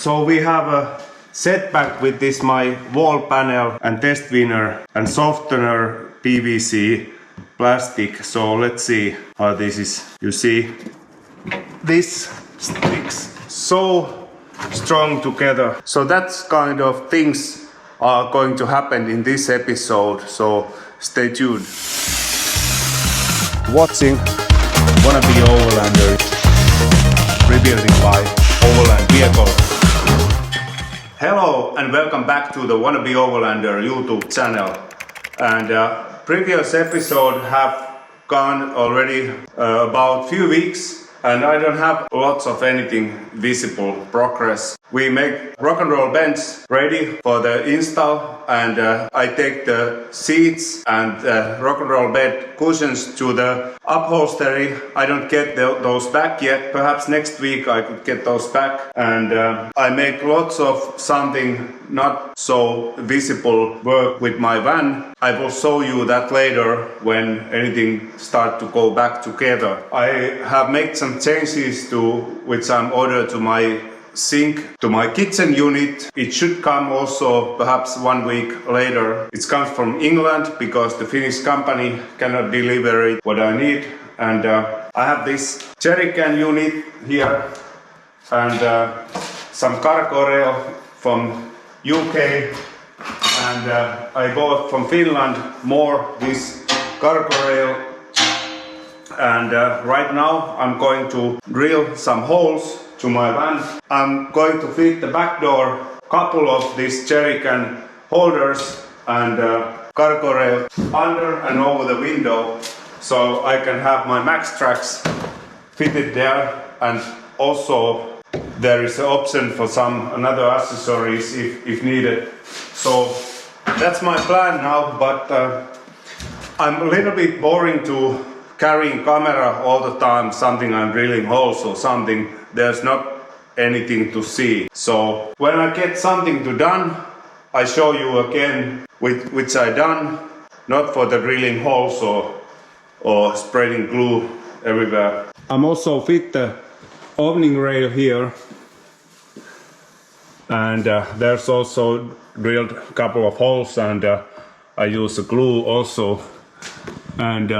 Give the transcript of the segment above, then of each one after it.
So we have a setback with this my wall panel and test winner and softener PVC plastic. So let's see how this is. You see, this sticks so strong together. So that's kind of things are going to happen in this episode. So stay tuned. Watching Wanna Be Overlander rebuilding by Overland Vehicle. Hello and welcome back to the Wanna Be Overlander YouTube channel. And previous episode have gone already about few weeks, and I don't have lots of anything visible progress. We make rock and roll bench ready for the install, and I take the seats and rock and roll bed cushions to the upholstery. I don't get those back yet. Perhaps next week I could get those back. And I make lots of something not so visible work with my van. I will show you that later when anything start to go back together. I have made some changes to which I'm ordered to my sink, to my kitchen unit. It should come also perhaps 1 week later. It comes from England because the Finnish company cannot deliver it what I need. And I have this jerry can unit here and some cargo rail from UK, and I bought from Finland more this cargo rail. And right now I'm going to drill some holes to my van. I'm going to fit the back door couple of these jerry can holders and cargo rail under and over the window, so I can have my max tracks fitted there. And also there is an option for some another accessories if needed. So that's my plan now, but I'm a little bit boring to carrying camera all the time, something I'm drilling holes or something. There's not anything to see. So when I get something to done, I show you again which I done, not for the drilling holes or spreading glue everywhere. I'm also fit the awning rail here, and there's also drilled a couple of holes, and I use the glue also, and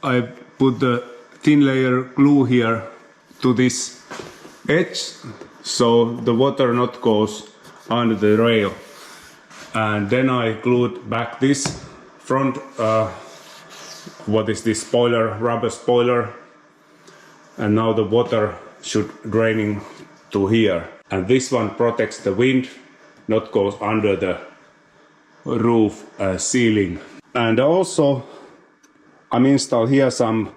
I put the thin layer glue here to this edge so the water not goes under the rail. And then I glued back this front what is this spoiler, rubber spoiler, and now the water should draining to here, and this one protects the wind, not goes under the roof ceiling. And also I'm install here some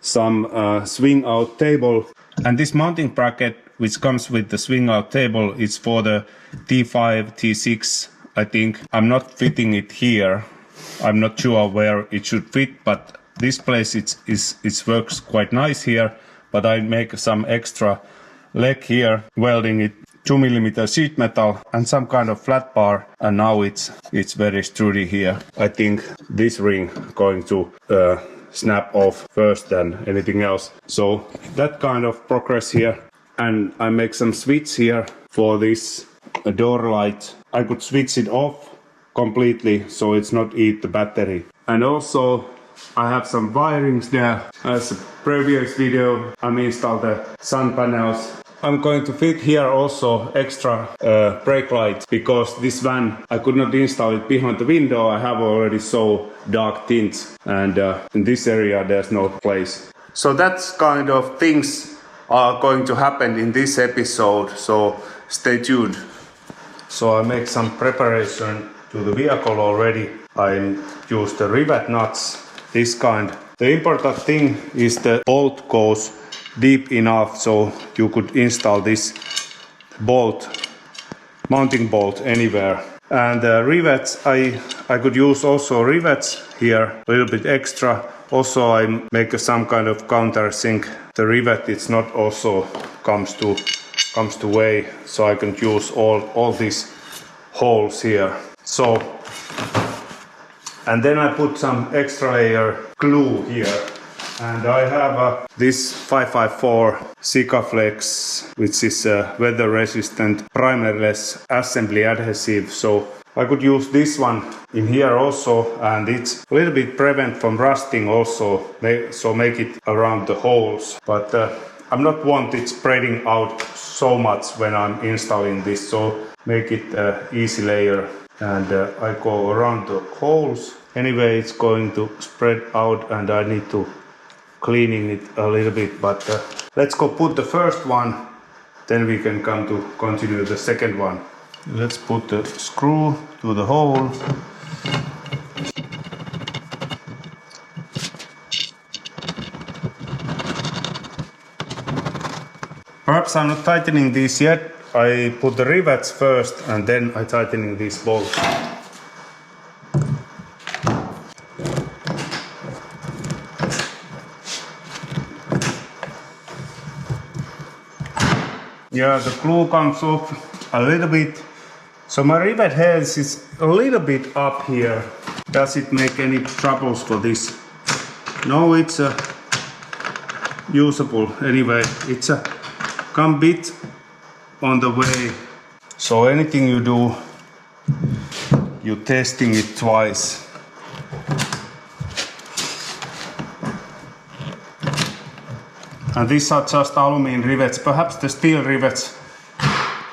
swing out table, and this mounting bracket which comes with the swing out table is for the T5 T6 I think. I'm not fitting it here, I'm not sure where it should fit, but this place it works quite nice here. But I make some extra leg here, welding it 2mm sheet metal and some kind of flat bar, and now it's very sturdy here. I think this ring going to snap off first than anything else. So that kind of progress here. And I make some switch here for this door light. I could switch it off completely so it's not eat the battery. And also I have some wirings there. As a previous video, I'm installed the sun panels. I'm going to fit here also extra brake lights, because this van I could not install it behind the window. I have already so dark tints, and in this area there's no place. So that's kind of things are going to happen in this episode, so stay tuned. So I make some preparation to the vehicle already. I use the rivet nuts, this kind. The important thing is the bolt goes deep enough so you could install this bolt, mounting bolt anywhere. And rivets, I could use also rivets here, a little bit extra. Also I make some kind of countersink. The rivet it's not also comes to way, so I can use all these holes here. So, and then I put some extra layer glue here And I have this 554 Sikaflex, which is a weather resistant primerless assembly adhesive. So I could use this one in here also, and it's a little bit prevent from rusting also, so make it around the holes. But I'm not want it spreading out so much when I'm installing this, so make it easy layer. And I go around the holes. Anyway, it's going to spread out and I need to cleaning it a little bit, but let's go put the first one, then we can come to continue the second one. Let's put the screw to the hole. Perhaps I'm not tightening these yet. I put the rivets first and then I tightening these bolts. Yeah, the glue comes off a little bit. So my rivet head is a little bit up here. Does it make any troubles for this? No, it's usable anyway. It's a come bit on the way. So anything you do, you're testing it twice. And these are just aluminum rivets. Perhaps the steel rivets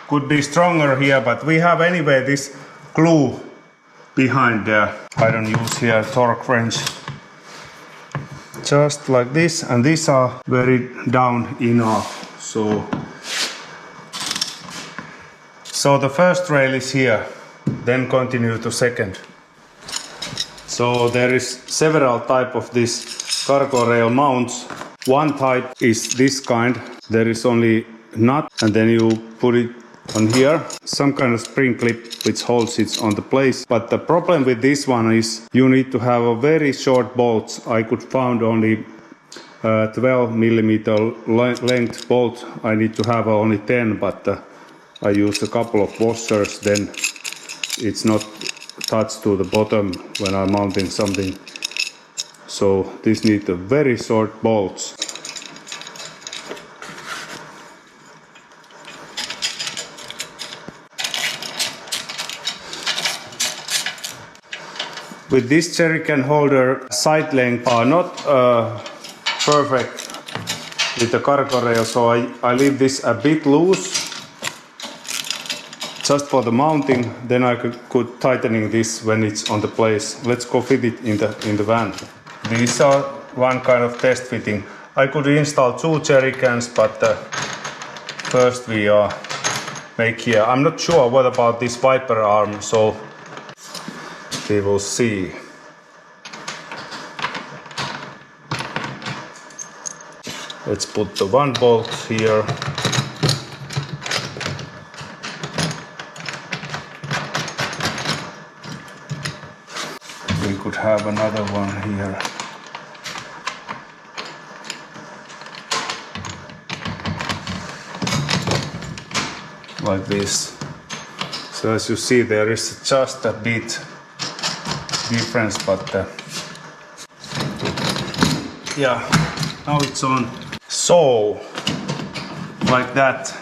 could be stronger here, but we have anyway this glue behind there. I don't use here torque wrench. Just like this, and these are very down enough. So the first rail is here, then continue to second. So there is several type of this cargo rail mounts. One type is this kind. There is only nut, and then you put it on here, some kind of spring clip which holds it on the place. But the problem with this one is you need to have a very short bolts. I could find only 12mm length bolt. I need to have only 10, but I used a couple of washers, then it's not touched to the bottom when I'm mounting something. So this needs a very short bolts. With this jerry can holder, side length are not perfect with the cargo rail, so I leave this a bit loose just for the mounting. Then I could tightening this when it's on the place. Let's go fit it in the van. These are one kind of test fitting. I could install 2 jerry cans, but first we make here. I'm not sure what about this wiper arm, so we will see. Let's put the one bolt here. We could have another one here. Like this. So as you see, there is just a bit difference, but yeah, now it's on. So like that,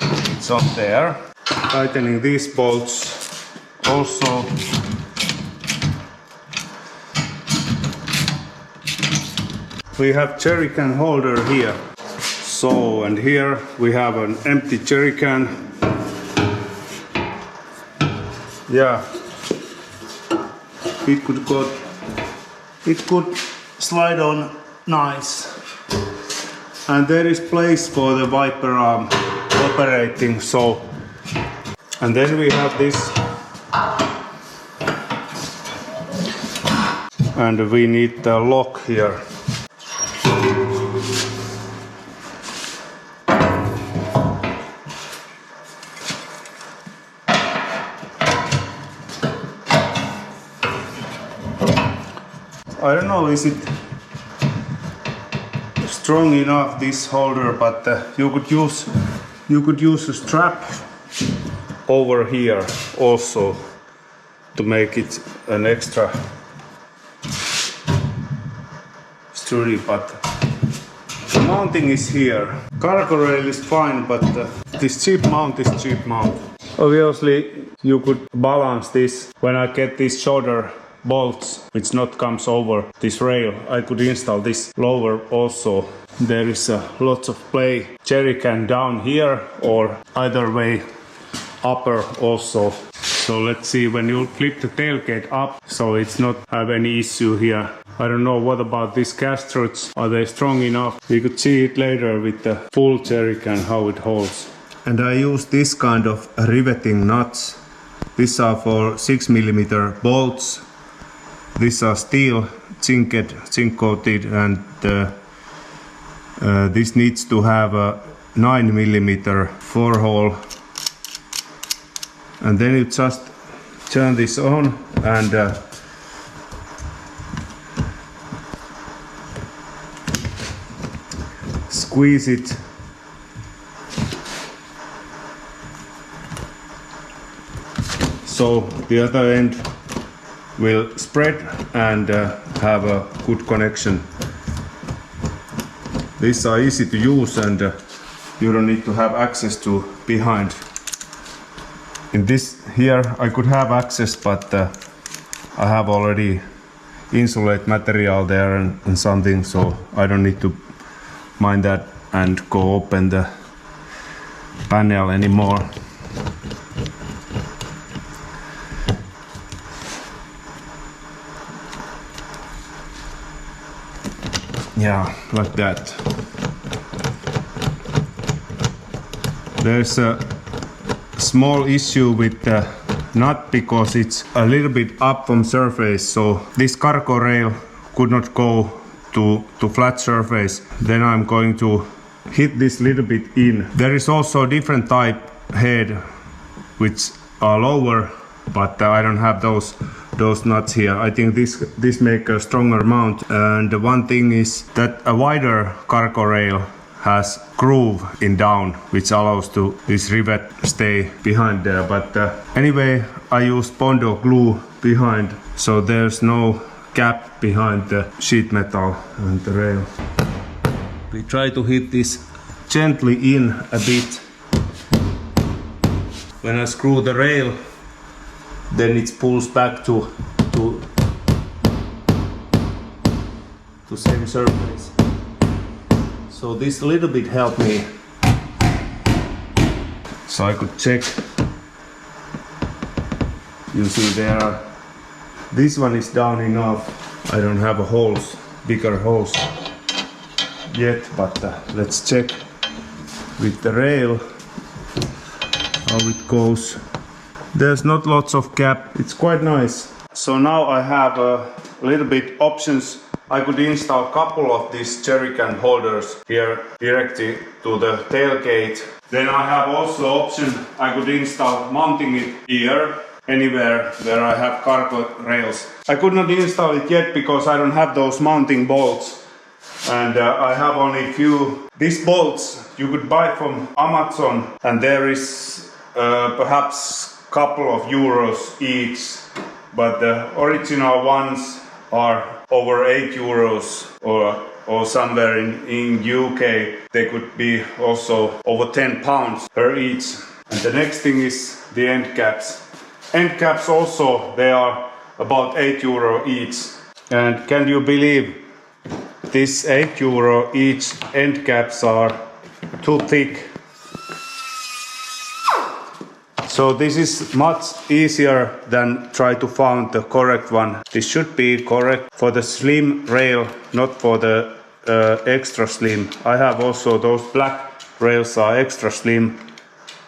it's on there. Tightening these bolts also. We have jerry can holder here. So, and here we have an empty jerry can. Yeah, it could slide on nice. And there is place for the wiper arm operating. So, and then we have this, and we need the lock here. I don't know, is it strong enough, this holder, but you could use a strap over here also to make it an extra sturdy, but the mounting is here. Cargo rail is fine, but this cheap mount is cheap mount. Obviously, you could balance this. When I get these shoulder bolts, which not comes over this rail, I could install this lower also. There is lots of play. Jerry can down here or either way upper also. So let's see when you flip the tailgate up, so it's not have any issue here. I don't know what about these gas struts. Are they strong enough? You could see it later with the full jerry can how it holds. And I use this kind of riveting nuts. These are for 6mm bolts. These are steel, zinc coated, and this needs to have a 9mm 4-hole. And then you just turn this on and squeeze it. So the other end will spread and have a good connection. These are easy to use and you don't need to have access to behind. In this here I could have access, but I have already insulate material there and something, so I don't need to mind that and go open the panel anymore. Yeah, like that. There's a small issue with the nut because it's a little bit up from surface, so this cargo rail could not go to flat surface. Then I'm going to hit this little bit in. There is also different type head which are lower, but I don't have those nuts here. I think this make a stronger mount. And the one thing is that a wider cargo rail has groove in down, which allows to this rivet stay behind there. But anyway, I use Bondo glue behind, so there's no gap behind the sheet metal and the rail. We try to hit this gently in a bit. When I screw the rail, then it pulls back to same surface. So this little bit helped me. So I could check. You see there, this one is down enough. I don't have a holes, bigger holes yet, but let's check with the rail how it goes. There's not lots of gap, it's quite nice. So now I have a little bit options. I could install a couple of these jerry can holders here directly to the tailgate. Then I have also option, I could install mounting it here, anywhere where I have cargo rails. I could not install it yet because I don't have those mounting bolts. And I have only few. These bolts you could buy from Amazon, and there is perhaps couple of euros each, but the original ones are over 8 euros or somewhere in UK they could be also over 10 pounds per each. And the next thing is the end caps. End caps also, they are about 8 euro each. And can you believe this 8 euro each end caps are too thick? So this is much easier than try to find the correct one. This should be correct for the slim rail, not for the extra slim. I have also those black rails are extra slim,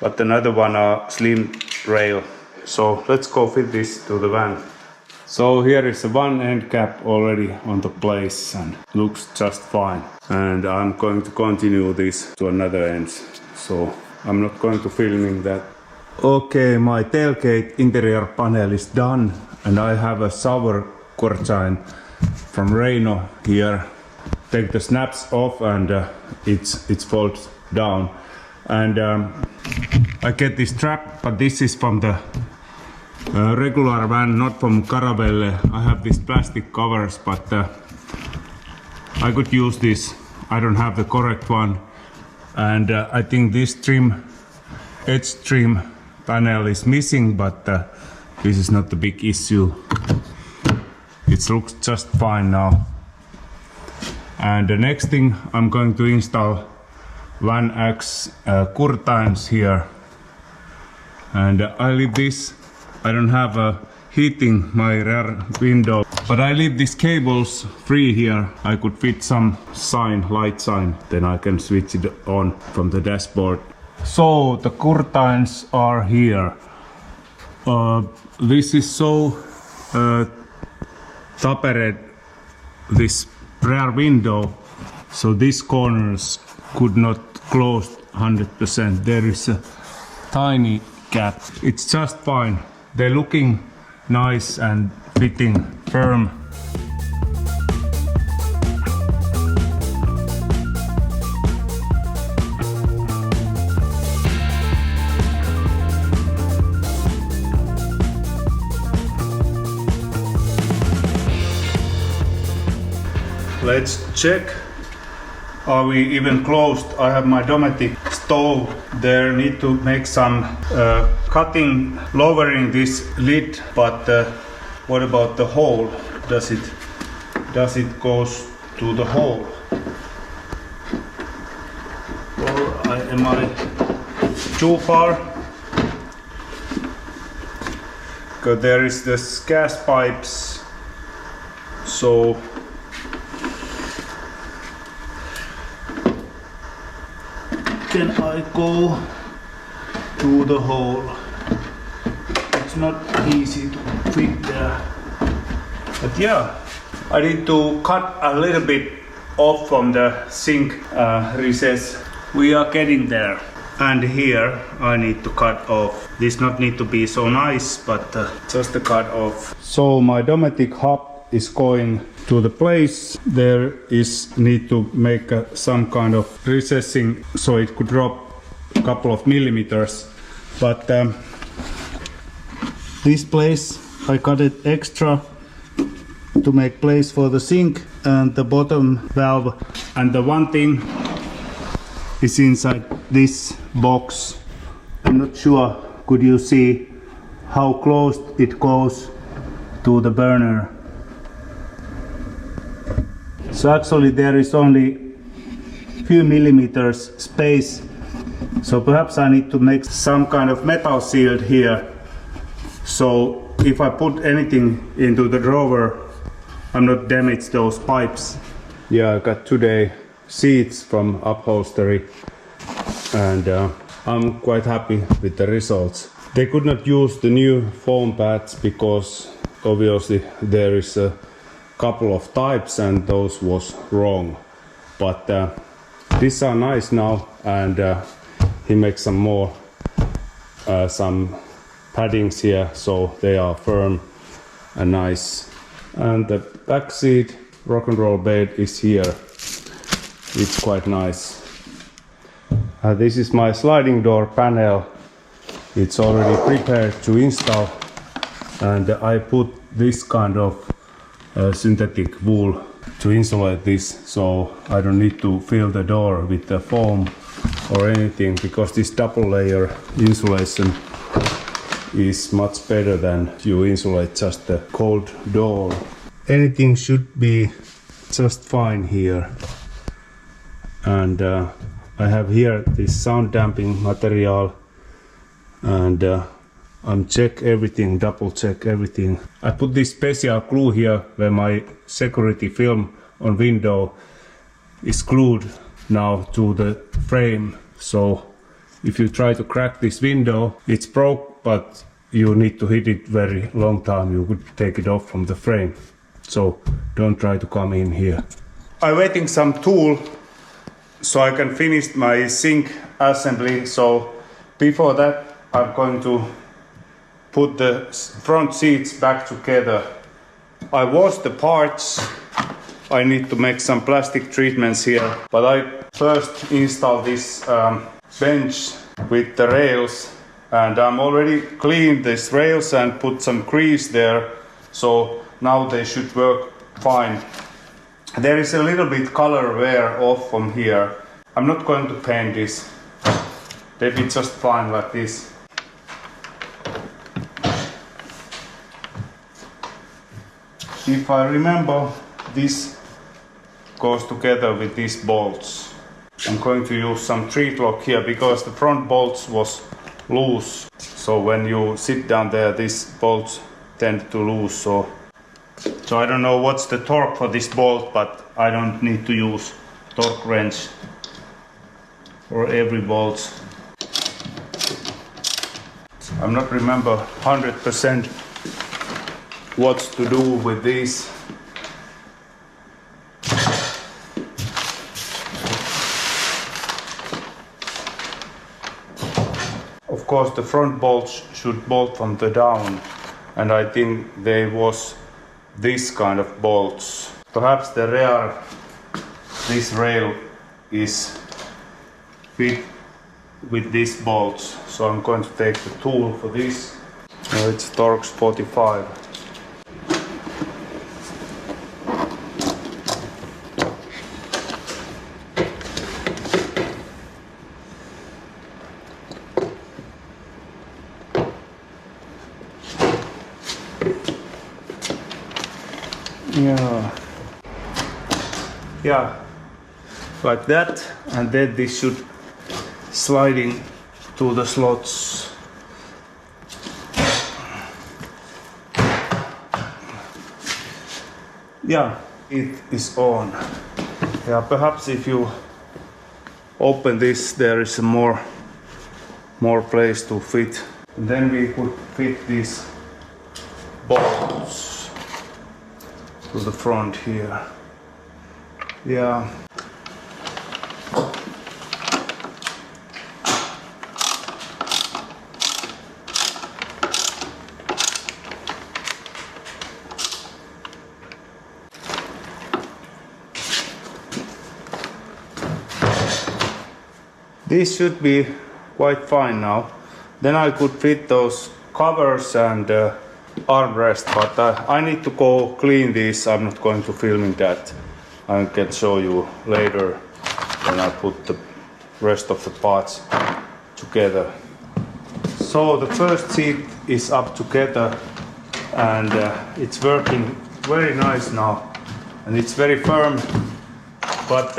but another one are slim rail. So let's go fit this to the van. So here is one end cap already on the place and looks just fine. And I'm going to continue this to another end. So I'm not going to filming that. Okay, my tailgate interior panel is done and I have a shower curtain from Reino here. Take the snaps off and it folds down. And I get this strap, but this is from the regular van, not from Caravelle. I have these plastic covers, but I could use this. I don't have the correct one, and I think this edge trim panel is missing, but this is not a big issue. It looks just fine now. And the next thing, I'm going to install 1X curtains here. And I leave this, I don't have a heating my rear window, but I leave these cables free here. I could fit some light sign, then I can switch it on from the dashboard. So the curtains are here. This is so tapered, this rear window, so these corners could not close 100%. There is a tiny gap. It's just fine. They're looking nice and fitting firm. Let's check. Are we even closed? I have my Dometic stove. There need to make some cutting, lowering this lid, but what about the hole? Does it goes to the hole? Or am I too far? Because there is this gas pipes, so can I go to the hole? It's not easy to fit there. But yeah, I need to cut a little bit off from the sink recess. We are getting there. And here I need to cut off. This not need to be so nice, but just a cut off. So my Dometic hub is going to the place. There is need to make some kind of recessing so it could drop a couple of millimeters, but this place I cut it extra to make place for the sink and the bottom valve, and the one thing is inside this box. I'm not sure, could you see how close it goes to the burner? So actually there is only few millimeters space, so perhaps I need to make some kind of metal shield here, so if I put anything into the drawer I'm not damage those pipes. Yeah, I got today seats from Upholstery, and I'm quite happy with the results. They could not use the new foam pads because obviously there is a couple of types and those was wrong, but these are nice now, and he makes some more some paddings here so they are firm and nice. And the back seat rock and roll bed is here. It's quite nice. This is my sliding door panel. It's already prepared to install, and I put this kind of synthetic wool to insulate this, so I don't need to fill the door with the foam or anything, because this double layer insulation is much better than you insulate just the cold door. Anything should be just fine here. And I have here this sound damping material, and I'm check everything, double check everything. I put this special glue here where my security film on window is glued now to the frame, so if you try to crack this window, it's broke, but you need to hit it very long time, you could take it off from the frame, so don't try to come in here. I'm waiting some tool so I can finish my sink assembly, so before that I'm going to put the front seats back together. I washed the parts. I need to make some plastic treatments here, but I first install this bench with the rails, and I'm already cleaned these rails and put some grease there, so now they should work fine. There is a little bit color wear off from here. I'm not going to paint this. They'll be just fine like this. If I remember, this goes together with these bolts. I'm going to use some 3-lock here because the front bolts was loose. So when you sit down there, these bolts tend to lose. So I don't know what's the torque for this bolt, but I don't need to use torque wrench for every bolt. I'm not remember 100% what to do with these. Of course, the front bolts should bolt from the down, and I think they was this kind of bolts. Perhaps the rear, this rail is fit with these bolts, so I'm going to take the tool for this. It's Torx 45. Yeah, like that, and then this should sliding to the slots. Yeah, it is on. Yeah, perhaps if you open this, there is more place to fit. And then we could fit these bolts to the front here. Yeah. This should be quite fine now. Then I could fit those covers and armrest, but I need to go clean these. I'm not going to film that. I can show you later when I put the rest of the parts together. So the first seat is up together, and it's working very nice now, and it's very firm. But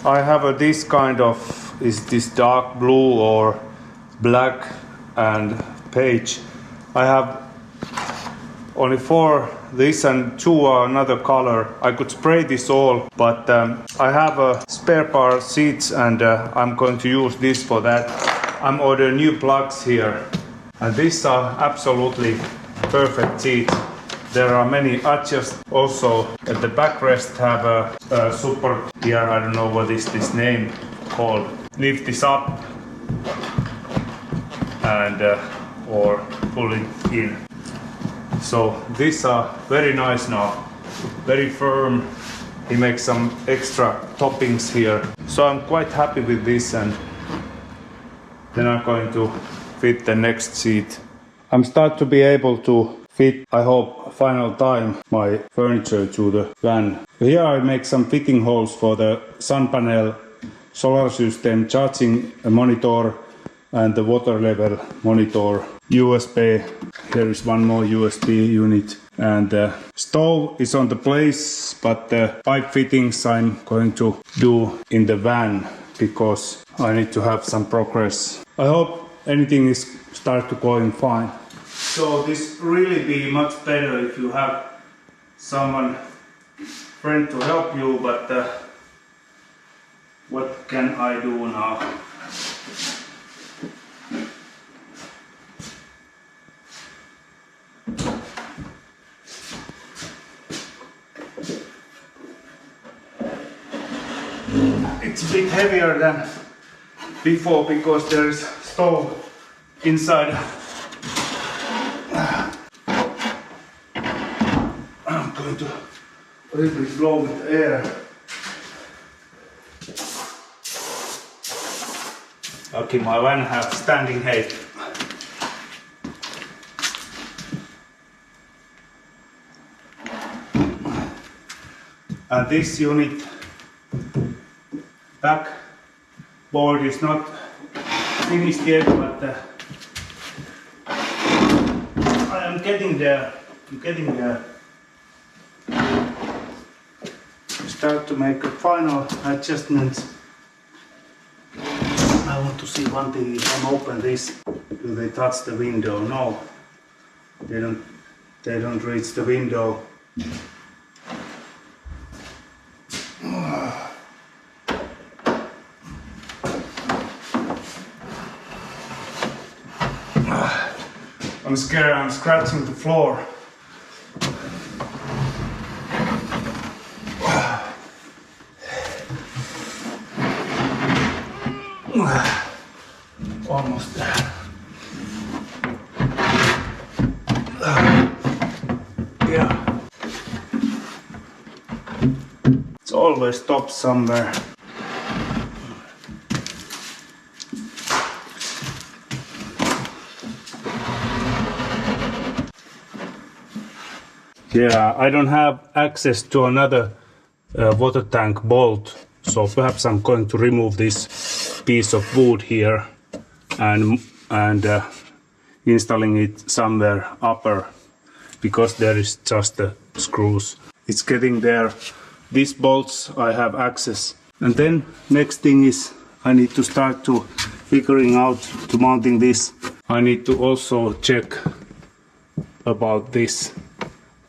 I have this kind of, is this dark blue or black and beige. I have only 4 this and 2 are another color. I could spray this all, but I have a spare pair seats, and I'm going to use this for that. I'm ordering new plugs here, and these are absolutely perfect seats. There are many adjusts also. At the backrest have a support here. I don't know what is this name called. Lift this up and or pull it in. So these are very nice now, very firm. He makes some extra toppings here. So I'm quite happy with this, and then I'm going to fit the next seat. I'm start to be able to fit, I hope, final time my furniture to the van. Here I make some fitting holes for the sun panel, solar system, charging monitor, and the water level monitor. USB, here is one more USB unit, and the stove is on the place, but the pipe fittings I'm going to do in the van because I need to have some progress. I hope anything is start to going fine. So this really be much better if you have someone, friend to help you, but what can I do now? It's a bit heavier than before because there is stove inside. I'm going to a little bit blow with air. Okay, my van has standing height. And this unit back board is not finished yet, but I am getting there. Start to make a final adjustments. I want to see one thing. If I open this, do they touch the window? No, they don't. They don't reach the window. I'm scared. I'm scratching the floor. Almost there. Yeah. It's always stopped somewhere. Yeah, I don't have access to another water tank bolt, so perhaps I'm going to remove this piece of wood here and installing it somewhere upper, because there is just the screws. It's getting there. These bolts I have access. And then next thing is I need to start to figuring out to mounting this. I need to also check about this.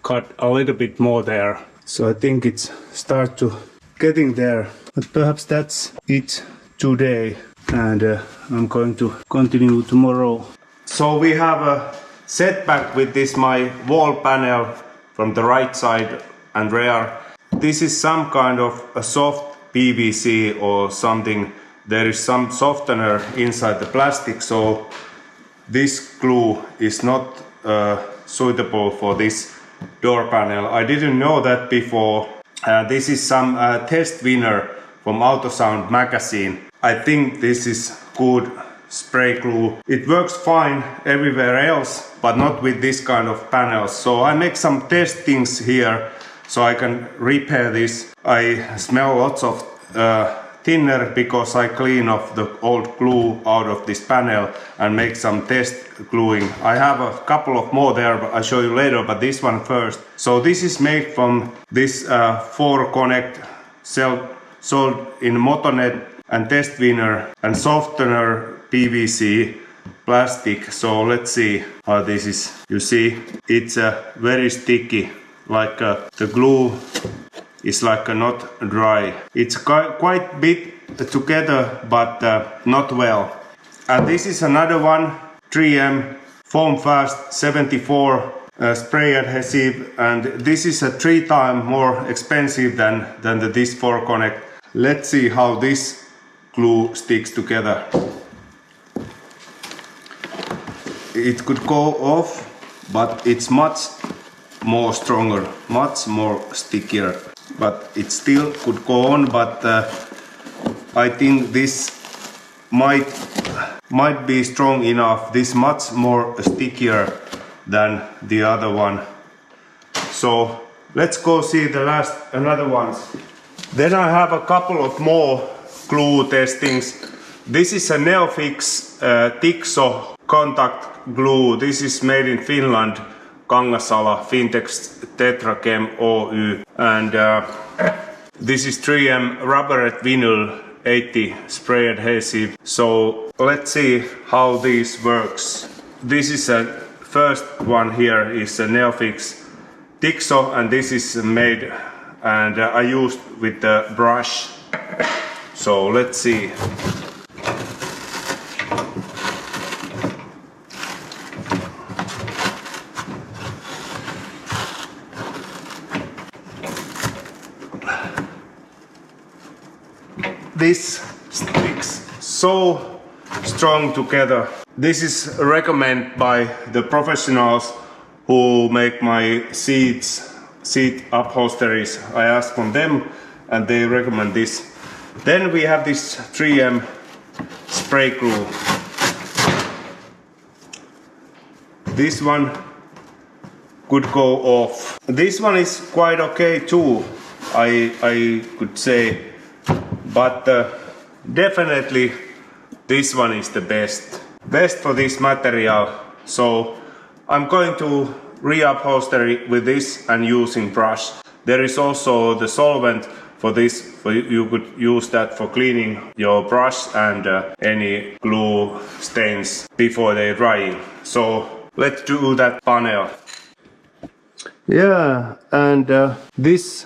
Cut a little bit more there. So I think it's start to getting there. But perhaps that's it today. And I'm going to continue tomorrow. So we have a setback with this my wall panel from the right side and rear. This is some kind of a soft PVC or something. There is some softener inside the plastic, so this glue is not suitable for this door panel. I didn't know that before. This is some test winner from AutoSound magazine. I think this is good spray glue. It works fine everywhere else, but not with this kind of panels. So I make some testings here so I can repair this. I smell lots of thinner because I clean off the old glue out of this panel and make some test gluing. I have a couple of more there, but I'll show you later, but this one first. So this is made from this 4-connect sold in Motonet and test winner and softener PVC plastic. So let's see how this is. You see, it's very sticky, like the glue is like not dry. It's quite bit together, but not well. And this is another one, 3M Foam Fast 74 spray adhesive, and this is a 3 times more expensive than this 4-connect. Let's see how this glue sticks together. It could go off, but it's much more stronger, much more stickier. But it still could go on, but I think this might be strong enough. This much more stickier than the other one. So let's go see the another ones. Then I have a couple of more glue testings. This is a Neofix Tixo contact glue. This is made in Finland, Kangasala, Fintex Tetrachem Oy. And this is 3M Rubberette Vinyl 80 spray adhesive. So let's see how this works. This is a first one here is a Neofix Tixo, and this is made and I used with the brush. So let's see. This sticks so strong together. This is recommended by the professionals who make my seat upholsteries. I asked from them and they recommend this. Then we have this 3M spray glue. This one could go off. This one is quite okay too. I could say, but definitely this one is the best for this material. So I'm going to reupholstery with this and using brush. There is also the solvent for this, you could use that for cleaning your brush and any glue stains before they drying. So let's do that panel. Yeah, and this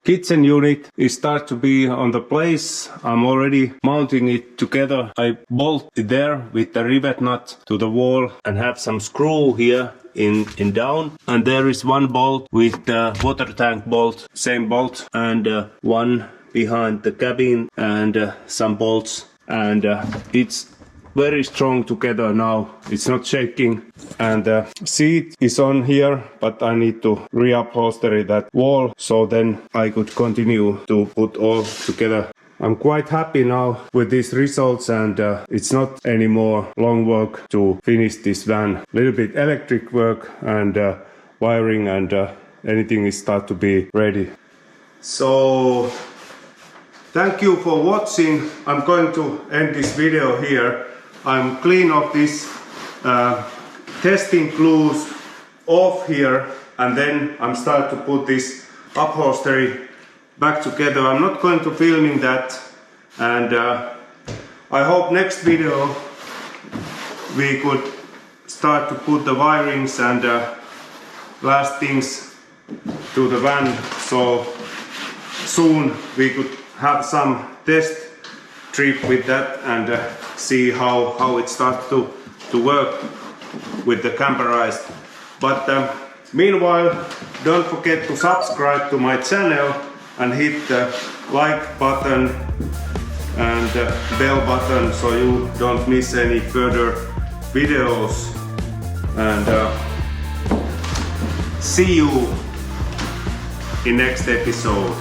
kitchen unit is start to be on the place. I'm already mounting it together. I bolt it there with the rivet nut to the wall and have some screw here in down, and there is one bolt with the water tank bolt, same bolt, and one behind the cabin, and some bolts, and it's very strong together now. It's not shaking, and the seat is on here, but I need to reupholstery that wall, so then I could continue to put all together. I'm quite happy now with these results, and it's not anymore long work to finish this van. A little bit electric work and wiring, and anything is start to be ready. So thank you for watching. I'm going to end this video here. I'm clean of this testing glues off here, and then I'm start to put this upholstery back together. I'm not going to filming that, and I hope next video we could start to put the wirings and last things to the van, so soon we could have some test trip with that and see how it starts to work with the camperize. But meanwhile, don't forget to subscribe to my channel and hit the like button and bell button so you don't miss any further videos, and see you in next episode.